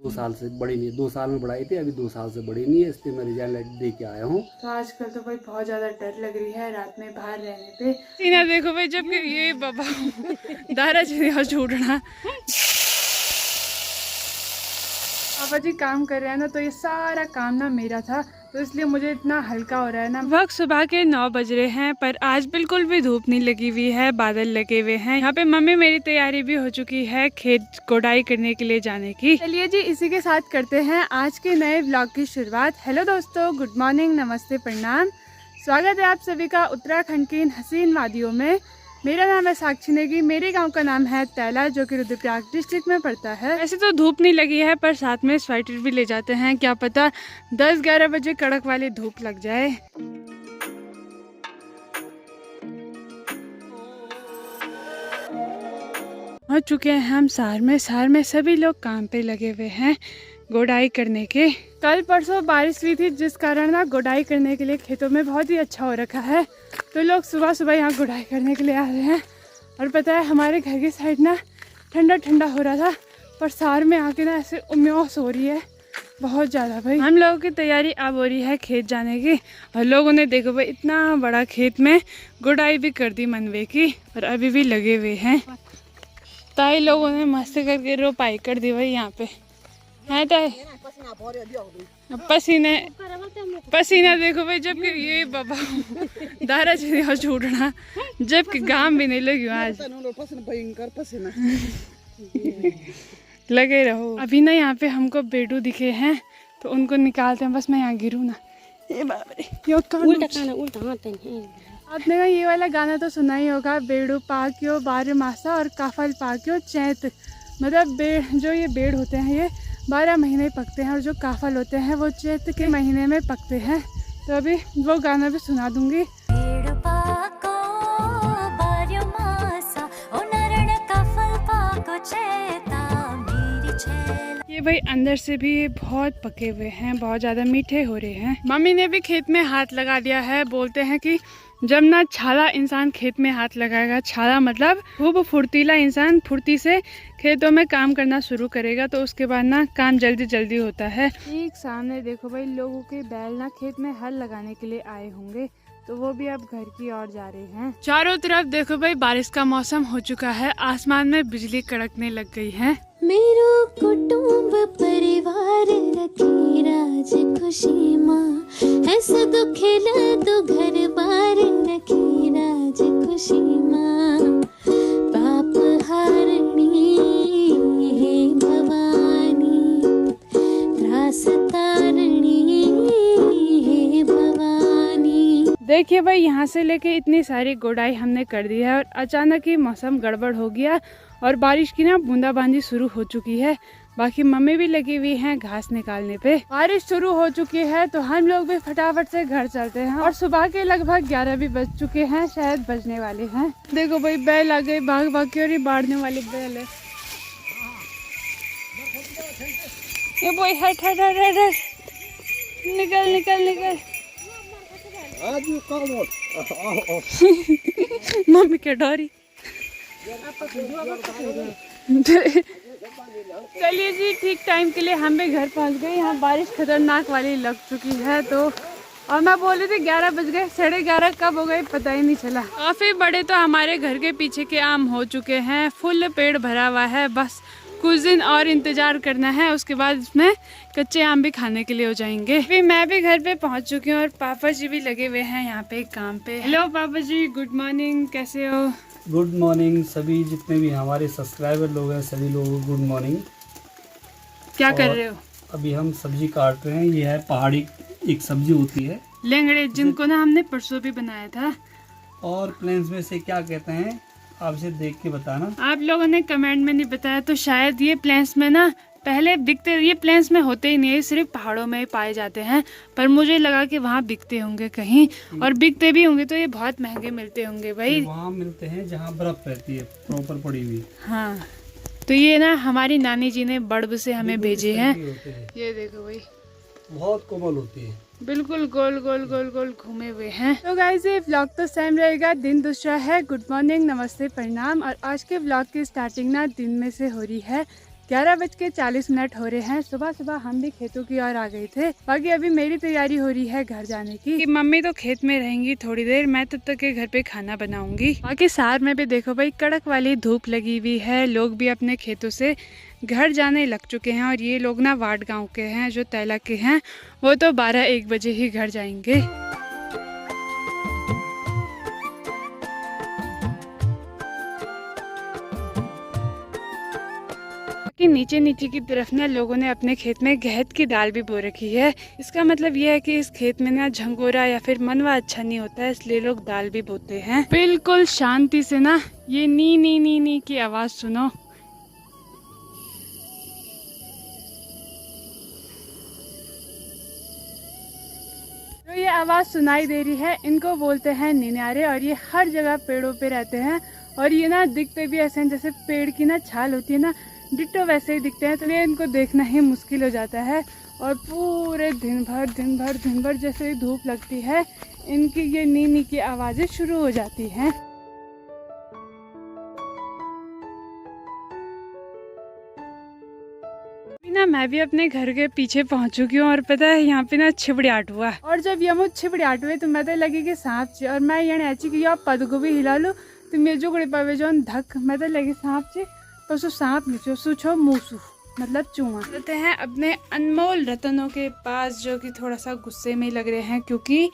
2 साल से बड़ी नहीं है, 2 साल में बढ़ाई थी, अभी 2 साल से बड़ी नहीं है, इसलिए मैं रिजल्ट दे के आया हूँ। तो आजकल तो भाई बहुत ज्यादा डर लग रही है रात में बाहर रहने पे। सीना देखो भाई, जब ये बाबा दारा छूटना पापा जी काम कर रहे हैं ना, तो ये सारा काम ना मेरा था, तो इसलिए मुझे इतना हल्का हो रहा है ना। वक्त सुबह के 9 बज रहे हैं, पर आज बिल्कुल भी धूप नहीं लगी हुई है, बादल लगे हुए हैं। यहाँ पे मम्मी मेरी तैयारी भी हो चुकी है खेत गोडाई करने के लिए जाने की। चलिए जी, इसी के साथ करते हैं आज के नए ब्लॉग की शुरुआत। हेलो दोस्तों, गुड मॉर्निंग, नमस्ते, प्रणाम। स्वागत है आप सभी का उत्तराखंड की इन हसीन वादियों में। मेरा नाम है साक्षी नेगी, मेरे गांव का नाम है तैला, जो कि रुद्रप्रयाग डिस्ट्रिक्ट में पड़ता है। वैसे तो धूप नहीं लगी है, पर साथ में स्वेटर भी ले जाते हैं, क्या पता 10-11 बजे कड़क वाली धूप लग जाए। हो चुके हैं हम सार में सभी लोग काम पे लगे हुए हैं गोडाई करने के। कल परसों बारिश हुई थी, जिस कारण ना गोडाई करने के लिए खेतों में बहुत ही अच्छा हो रखा है, तो लोग सुबह सुबह यहाँ गोडाई करने के लिए आ रहे हैं। और पता है, हमारे घर की साइड ना ठंडा ठंडा हो रहा था, पर सार में आके ना ऐसे उम्योस हो रही है बहुत ज़्यादा। भाई हम लोगों की तैयारी अब हो रही है खेत जाने की, और लोगों ने देखो भाई इतना बड़ा खेत में गोडाई भी कर दी मनवे की, और अभी भी लगे हुए हैं। ताई लोगों ने मस्त करके रोपाई कर दी भाई यहाँ पे है। ताई पसीना देखो भाई, जबकि ये बाबा दारा छूटना, जबकि घाम भी नहीं लगी आज। लगे रहो। अभी ना यहाँ पे हमको बेडू दिखे हैं, तो उनको निकालते हैं। बस मैं यहाँ गिरूँ ना, ये बाबा उल्टा। आपने का ये वाला गाना तो सुना ही होगा, बेड़ू पाक्यो बारह मासा और काफल पाक्यो चैत। मतलब जो ये बेड़ होते हैं ये 12 महीने पकते हैं, और जो काफल होते हैं वो चैत के महीने में पकते हैं। तो अभी वो गाना भी सुना दूंगी। ये भाई अंदर से भी ये बहुत पके हुए हैं, बहुत ज़्यादा मीठे हो रहे हैं। मम्मी ने भी खेत में हाथ लगा दिया है। बोलते हैं कि जब ना छाला इंसान खेत में हाथ लगाएगा, छाला मतलब खूब फुर्तीला इंसान फुर्ती से खेतों में काम करना शुरू करेगा, तो उसके बाद ना काम जल्दी जल्दी होता है। ठीक सामने देखो भाई, लोगों के बैल ना खेत में हल लगाने के लिए आए होंगे, तो वो भी अब घर की ओर जा रहे हैं। चारों तरफ देखो भाई, बारिश का मौसम हो चुका है, आसमान में बिजली कड़कने लग गई है। मेरो कुटुंब परिवार रखी राज खुशी माँ, ऐसा दुखेला तो घर बार रखी राज खुशी माँ। पाप हारणी हे भवानी, त्रास तारणी हे भवानी। देखिए भाई, यहाँ से लेके इतनी सारी गोडाई हमने कर दी है, और अचानक ही मौसम गड़बड़ हो गया और बारिश की ना बूंदाबांदी शुरू हो चुकी है। बाकी मम्मी भी लगी हुई हैं घास निकालने पे। बारिश शुरू हो चुकी है, तो हम लोग भी फटाफट से घर चलते हैं। और सुबह के लगभग 11 भी बज चुके हैं, शायद बजने वाले हैं। देखो भाई, बैल आ गए भाग भाग के, और ये बाढ़ने वाले बैल है। ये भाई हट हट हट हट हट, निकल निकल निकल। मम्मी के डोरी। चलिए जी, ठीक टाइम के लिए हम भी घर पहुंच गए। यहाँ बारिश खतरनाक वाली लग चुकी है, तो और मैं बोल रही थी 11 बज गए, 11:30 कब हो गए पता ही नहीं चला। काफी बड़े तो हमारे घर के पीछे के आम हो चुके हैं, फुल पेड़ भरा हुआ है। बस कुछ दिन और इंतजार करना है, उसके बाद इसमें कच्चे आम भी खाने के लिए हो जाएंगे। फिर मैं भी घर पे पहुंच चुकी हूँ, और पापा जी भी लगे हुए हैं यहाँ पे काम पे। हेलो पापा जी, गुड मॉर्निंग, कैसे हो? गुड मॉर्निंग सभी जितने भी हमारे सब्सक्राइबर लोग हैं, सभी लोगों को गुड मॉर्निंग। क्या कर रहे हो? अभी हम सब्जी काट रहे हैं। ये है पहाड़ी एक सब्जी होती है, लेंगड़े, जिनको ना हमने परसों भी बनाया था। और प्लेन्स में से क्या कहते हैं, आपसे देख के बताना। आप लोगों ने कमेंट में नहीं बताया, तो शायद ये प्लेन्स में ना पहले बिकते, ये प्लेन्स में होते ही नहीं है, सिर्फ पहाड़ों में ही पाए जाते हैं। पर मुझे लगा कि वहाँ बिकते होंगे कहीं, और बिकते भी होंगे तो ये बहुत महंगे मिलते होंगे भाई। वहाँ मिलते हैं जहाँ बर्फ रहती है प्रॉपर पड़ी हुई। हाँ, तो ये ना हमारी नानी जी ने बड़ब से हमें भेजे हैं। ये देखो भाई, बहुत कोमल होती है, बिल्कुल गोल गोल गोल गोल घूमे हुए हैं। तो गाइस, ये व्लॉग तो सेम रहेगा, दिन दूसरा है। गुड मॉर्निंग, नमस्ते, प्रणाम। और आज के व्लॉग की स्टार्टिंग ना दिन में से हो रही है, 11:40 हो रहे हैं। सुबह सुबह हम भी खेतों की ओर आ गए थे। बाकी अभी मेरी तैयारी हो रही है घर जाने की। मम्मी तो खेत में रहेंगी थोड़ी देर, मैं तब तक के घर पे खाना बनाऊंगी। बाकी सार में भी देखो भाई कड़क वाली धूप लगी हुई है। लोग भी अपने खेतों से घर जाने लग चुके हैं और ये लोग ना वाट गाँव के हैं, जो तैला के हैं, वो तो 12-1 बजे ही घर जाएंगे। कि नीचे नीचे की तरफ ना लोगों ने अपने खेत में गहत की दाल भी बो रखी है। इसका मतलब ये है कि इस खेत में ना झंगोरा या फिर मनवा अच्छा नहीं होता है, इसलिए लोग दाल भी बोते हैं। बिल्कुल शांति से ना ये नी नी नी नी की आवाज सुनो। तो ये आवाज सुनाई दे रही है, इनको बोलते हैं निन्यारे और ये हर जगह पेड़ों पे रहते हैं और ये ना दिखते भी ऐसे हैं जैसे पेड़ की ना छाल होती है ना, डिट्टो वैसे ही दिखते हैं। तो ये इनको देखना ही मुश्किल हो जाता है और पूरे दिन भर जैसे ही धूप लगती है इनकी ये नी नी की आवाजें शुरू हो जाती हैं। ना मैं भी अपने घर के पीछे पहुंच चुकी हूँ और पता है यहाँ पे ना छिबड़ियाट हुआ और जब यमु छिबड़ियाट हुए तो मैं तो लगी कि सांप चे और मैं यहाँ ऐसी कि आप पद को भी हिला लो तो मेरे जो गड़े पावे जो धक मैं तो लगी सांप चे पर सो सांप नीचो सुछो मूसू मतलब चूहा। चलते हैं अपने अनमोल रतनों के पास जो कि थोड़ा सा गुस्से में लग रहे हैं क्योंकि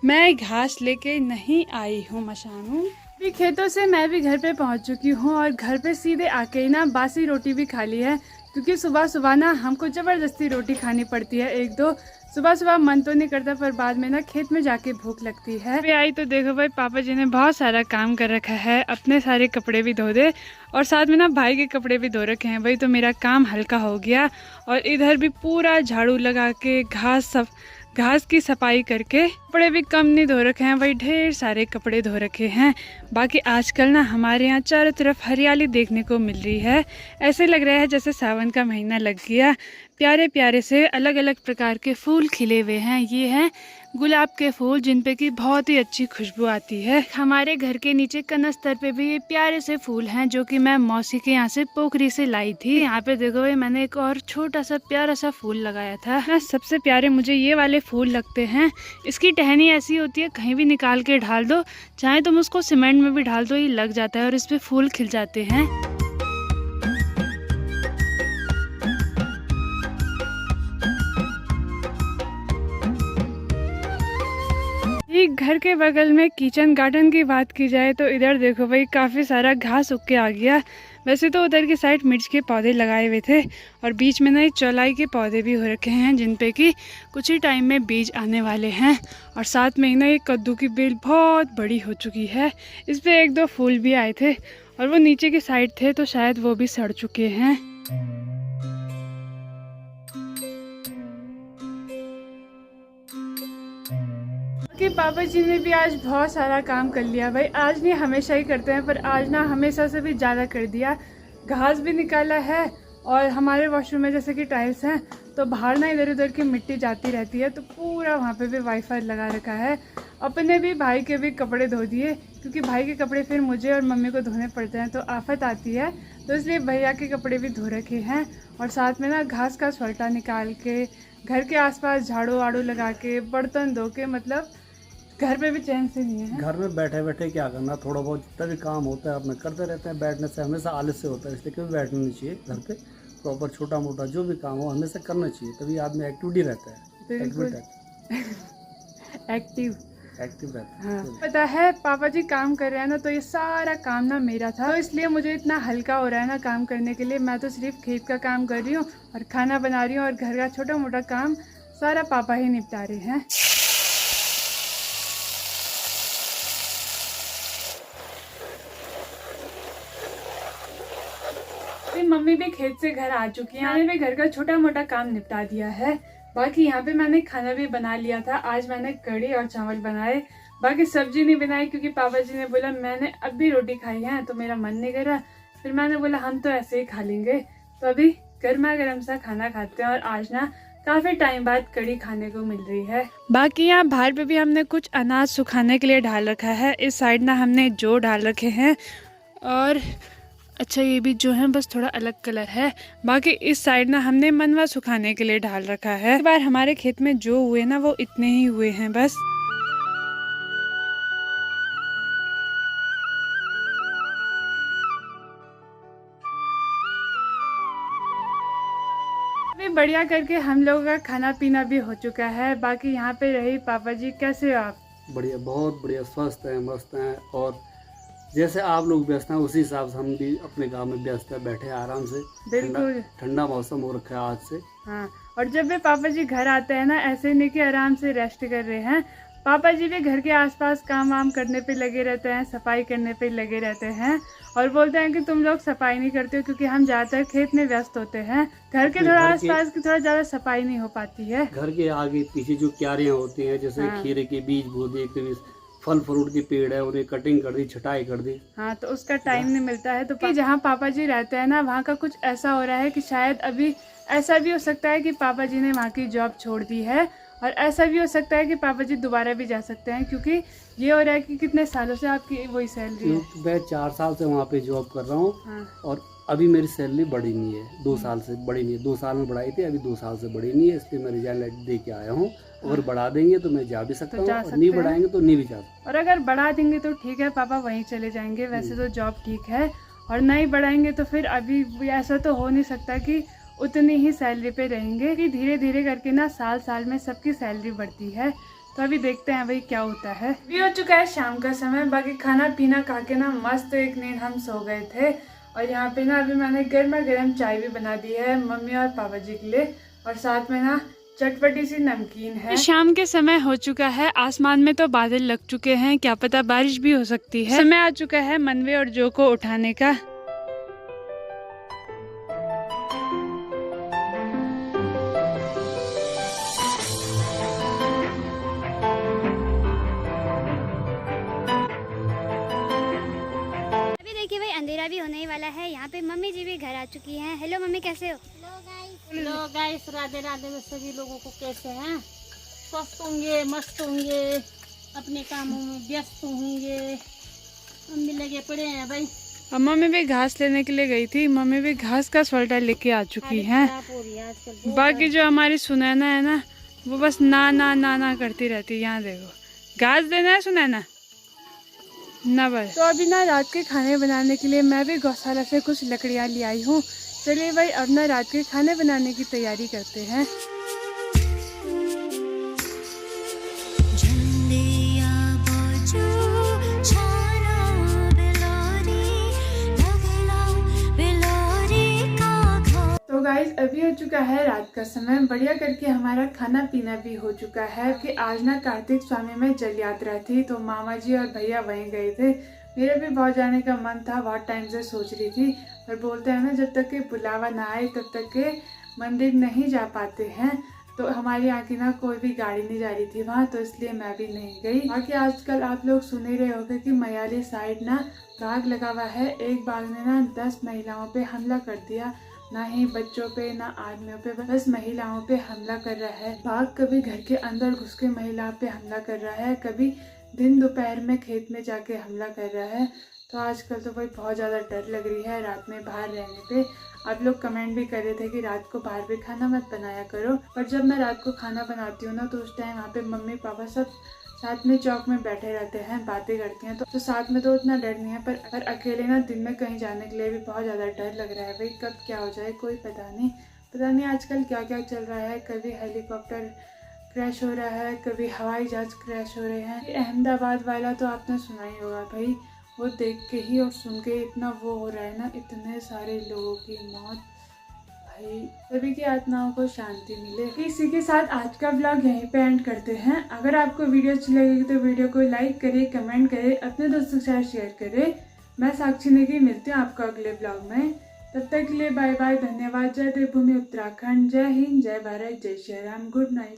मैं घास लेके नहीं आई हूँ मशानू। अभी खेतों से मैं भी घर पे पहुँच चुकी हूँ और घर पे सीधे आके ही ना बासी रोटी भी खा ली है क्योंकि सुबह सुबह ना हमको ज़बरदस्ती रोटी खानी पड़ती है 1-2। सुबह सुबह मन तो नहीं करता पर बाद में ना खेत में जाके भूख लगती है। अभी आई तो देखो भाई पापा जी ने बहुत सारा काम कर रखा है, अपने सारे कपड़े भी धो दे और साथ में ना भाई के कपड़े भी धो रखे हैं। भाई तो मेरा काम हल्का हो गया और इधर भी पूरा झाड़ू लगा के घास की सफाई करके कपड़े भी कम नहीं धो रखे हैं, वही ढेर सारे कपड़े धो रखे हैं। बाकी आजकल ना हमारे यहाँ चारों तरफ हरियाली देखने को मिल रही है, ऐसे लग रहा है जैसे सावन का महीना लग गया। प्यारे प्यारे से अलग अलग प्रकार के फूल खिले हुए हैं। ये हैं गुलाब के फूल जिन पे की बहुत ही अच्छी खुशबू आती है। हमारे घर के नीचे कनस्तर पे भी ये प्यारे से फूल हैं जो कि मैं मौसी के यहाँ से पोखरी से लाई थी। यहाँ पे देखो भाई मैंने एक और छोटा सा प्यारा सा फूल लगाया था ना, सबसे प्यारे मुझे ये वाले फूल लगते हैं। इसकी टहनी ऐसी होती है कहीं भी निकाल के ढाल दो, चाहे तुम उसको सीमेंट में भी ढाल दो, ये लग जाता है और इस पे फूल खिल जाते हैं। घर के बगल में किचन गार्डन की बात की जाए तो इधर देखो भाई काफ़ी सारा घास उग के आ गया। वैसे तो उधर की साइड मिर्च के पौधे लगाए हुए थे और बीच में ना चौलाई के पौधे भी हो रखे हैं जिन पे कि कुछ ही टाइम में बीज आने वाले हैं। और साथ में ही ना ये कद्दू की बेल बहुत बड़ी हो चुकी है, इस पर 1-2 फूल भी आए थे और वो नीचे की साइड थे तो शायद वो भी सड़ चुके हैं। कि पापा जी ने भी आज बहुत सारा काम कर लिया भाई। आज नहीं हमेशा ही करते हैं पर आज ना हमेशा से भी ज़्यादा कर दिया। घास भी निकाला है और हमारे वॉशरूम में जैसे कि टाइल्स हैं तो बाहर ना इधर उधर की मिट्टी जाती रहती है तो पूरा वहाँ पे भी वाईफाई लगा रखा है। अपने भी भाई के भी कपड़े धो दिए क्योंकि भाई के कपड़े फिर मुझे और मम्मी को धोने पड़ते हैं तो आफत आती है, तो इसलिए भैया के कपड़े भी धो रखे हैं। और साथ में ना घास का स्वल्टा निकाल के घर के आसपास झाड़ू वाड़ू लगा के बर्तन धो के, मतलब घर पे भी चैन से नहीं है। घर में बैठे बैठे क्या करना, थोड़ा बहुत जितना भी काम होता है अपने करते रहते हैं। बैठने से हमेशा आलस से होता है, इसलिए कभी बैठना नहीं चाहिए। घर पे प्रॉपर छोटा मोटा जो भी काम हो हमेशा करना चाहिए, तभी आदमी एक्टिविटी रहता है, एक्टिव रहता है। हाँ। पता है पापा जी काम कर रहे हैं ना तो ये सारा काम ना मेरा था, तो इसलिए मुझे इतना हल्का हो रहा है ना काम करने के लिए। मैं तो सिर्फ खेत का काम कर रही हूँ और खाना बना रही हूँ और घर का छोटा मोटा काम सारा पापा ही निपटा रहे हैं। मम्मी भी खेत से घर आ चुकी है, मैंने भी घर का छोटा मोटा काम निपटा दिया है। बाकी यहाँ पे मैंने खाना भी बना लिया था। आज मैंने कढ़ी और चावल बनाए, बाकी सब्जी नहीं बनाई क्योंकि पापा जी ने बोला मैंने अब भी रोटी खाई है तो मेरा मन नहीं कर रहा। फिर मैंने बोला हम तो ऐसे ही खा लेंगे, तो अभी गर्मा गर्म सा खाना खाते हैं। और आज ना काफ़ी टाइम बाद कढ़ी खाने को मिल रही है। बाकी यहाँ बाहर पे भी हमने कुछ अनाज सुखाने के लिए डाल रखा है। इस साइड ना हमने जौ डाल रखे हैं और अच्छा ये भी जो है बस थोड़ा अलग कलर है। बाकी इस साइड ना हमने मनवा सुखाने के लिए डाल रखा है। इस बार हमारे खेत में जो हुए ना वो इतने ही हुए हैं बस। अभी बढ़िया करके हम लोगों का खाना पीना भी हो चुका है। बाकी यहाँ पे रही पापा जी, कैसे हो आप? बढ़िया, बहुत बढ़िया, स्वस्थ हैं, मस्त हैं। और जैसे आप लोग व्यस्त हैं उसी हिसाब से हम भी अपने गांव में व्यस्त हैं, बैठे हैं आराम से। बिल्कुल ठंडा मौसम हो रखा है आज से। हाँ, और जब भी पापा जी घर आते हैं ना, ऐसे नहीं कि आराम से रेस्ट कर रहे हैं। पापा जी भी घर के आसपास काम वाम करने पे लगे रहते हैं, सफाई करने पे लगे रहते हैं। और बोलते हैं कि तुम लोग सफाई नहीं करते हो क्योंकि हम ज़्यादातर खेत में व्यस्त होते हैं। घर के थोड़ा आसपास की थोड़ा ज़्यादा सफाई नहीं हो पाती है। घर के आगे पीछे जो क्यारियाँ होती हैं, जैसे हाँ। खीरे के बीज बो दिए, कभी फल फ्रूट के पेड़ है उन्हें कटिंग कर दी, छटाई कर दी। हाँ, तो उसका टाइम नहीं मिलता है। तो जहाँ पापा जी रहते हैं ना, वहाँ का कुछ ऐसा हो रहा है कि शायद अभी ऐसा भी हो सकता है कि पापा जी ने वहाँ की जॉब छोड़ दी है। और ऐसा भी हो सकता है कि पापा जी दोबारा भी जा सकते हैं, क्योंकि ये हो रहा है कि कितने सालों से आपकी वही सैलरी है। मैं 4 साल से वहाँ पे जॉब कर रहा हूँ। हाँ। और अभी मेरी सैलरी बढ़ी नहीं है, 2 साल से बढ़ी नहीं है। 2 साल में बढ़ाई थी, अभी 2 साल से बढ़ी नहीं है, इसलिए मैं रिजाइन लेटर दे के आया हूँ। अगर बढ़ा देंगे तो मैं जा भी सकता हूँ, और नहीं बढ़ाएंगे तो नहीं भी जा सकता। और अगर बढ़ा देंगे तो ठीक है, पापा वहीं चले जाएंगे। वैसे तो जॉब ठीक है, और नहीं बढ़ाएंगे तो फिर अभी ऐसा तो हो नहीं सकता कि उतनी ही सैलरी पे रहेंगे। कि धीरे धीरे करके ना साल साल में सबकी सैलरी बढ़ती है। तो अभी देखते हैं भाई क्या होता है। भी हो चुका है शाम का समय। बाकी खाना पीना खा के ना मस्त एक नींद हम सो गए थे। और यहाँ पे ना अभी मैंने गर्मा गर्म चाय भी बना दी है मम्मी और पापा जी के लिए, और साथ में ना चटपटी सी नमकीन है। शाम के समय हो चुका है, आसमान में तो बादल लग चुके हैं, क्या पता बारिश भी हो सकती है। समय आ चुका है मनवे और जो को उठाने का। देखिए भाई अंधेरा भी होने ही वाला है। यहाँ पे मम्मी जी भी घर आ चुकी हैं। हेलो मम्मी, कैसे हो? हेलो गाइस, राधे राधे में सभी लोगों को कैसे हैं? स्वस्थ होंगे, मस्त होंगे, अपने कामों में व्यस्त होंगे। हम भी लगे पड़े हैं भाई। और मम्मी भी घास लेने के लिए गई थी। मम्मी भी घास का स्वेटर लेके आ चुकी हैं। बाकी जो हमारी सुनैना है ना, वो बस ना ना ना ना करती रहती है। यहाँ देखो, घास देना है सुनैना ना बस। तो अभी ना रात के खाने बनाने के लिए मैं भी गौशाला से कुछ लकड़ियाँ ले आई हूँ। चलिए भाई अब ना रात के खाने बनाने की तैयारी करते हैं। तो गाइस अभी हो चुका है रात का समय। बढ़िया करके हमारा खाना पीना भी हो चुका है। कि आज ना कार्तिक स्वामी में जल यात्रा थी, तो मामा जी और भैया वहीं गए थे। मेरा भी बहुत जाने का मन था, बहुत टाइम से सोच रही थी, पर बोलते हैं ना जब तक के बुलावा ना आए तब तक के मंदिर नहीं जा पाते हैं। तो हमारे यहाँ की ना कोई भी गाड़ी नहीं जा रही थी वहाँ, तो इसलिए मैं भी नहीं गई। बाकी आजकल आप लोग सुन ही रहे होंगे कि मयाली साइड ना बाघ लगा हुआ है। एक बाघ ने ना 10 महिलाओं पे हमला कर दिया। ना ही बच्चों पे ना आदमियों पे, बस महिलाओं पे हमला कर रहा है। बाघ कभी घर के अंदर घुस के महिलाओं पे हमला कर रहा है, कभी दिन दोपहर में खेत में जाके हमला कर रहा है। तो आजकल तो भाई बहुत ज़्यादा डर लग रही है रात में बाहर रहने पे। आप लोग कमेंट भी कर रहे थे कि रात को बाहर भी खाना मत बनाया करो, पर जब मैं रात को खाना बनाती हूँ ना तो उस टाइम वहाँ पे मम्मी पापा सब साथ में चौक में बैठे रहते हैं, बातें करते हैं। तो साथ में तो उतना डर नहीं है, पर अकेले ना दिन में कहीं जाने के लिए भी बहुत ज़्यादा डर लग रहा है। भाई कब क्या हो जाए कोई पता नहीं आजकल क्या क्या चल रहा है। कभी हेलीकॉप्टर क्रैश हो रहा है, कभी हवाई जहाज क्रैश हो रहे हैं। अहमदाबाद वाला तो आपने सुना ही होगा भाई, वो देख के ही और सुन के इतना वो हो रहा है ना, इतने सारे लोगों की मौत। भाई सभी की आत्माओं को शांति मिले। इसी के साथ आज का ब्लॉग यहीं पे एंड करते हैं। अगर आपको वीडियो अच्छी लगेगी तो वीडियो को लाइक करें, कमेंट करें, अपने दोस्तों के साथ शेयर करें। मैं साक्षी नेगी मिलती हूँ आपको अगले ब्लॉग में। तब तक के लिए बाय बाय, धन्यवाद। जय देवभूमि उत्तराखंड, जय हिंद, जय भारत, जय श्री राम, गुड नाइट।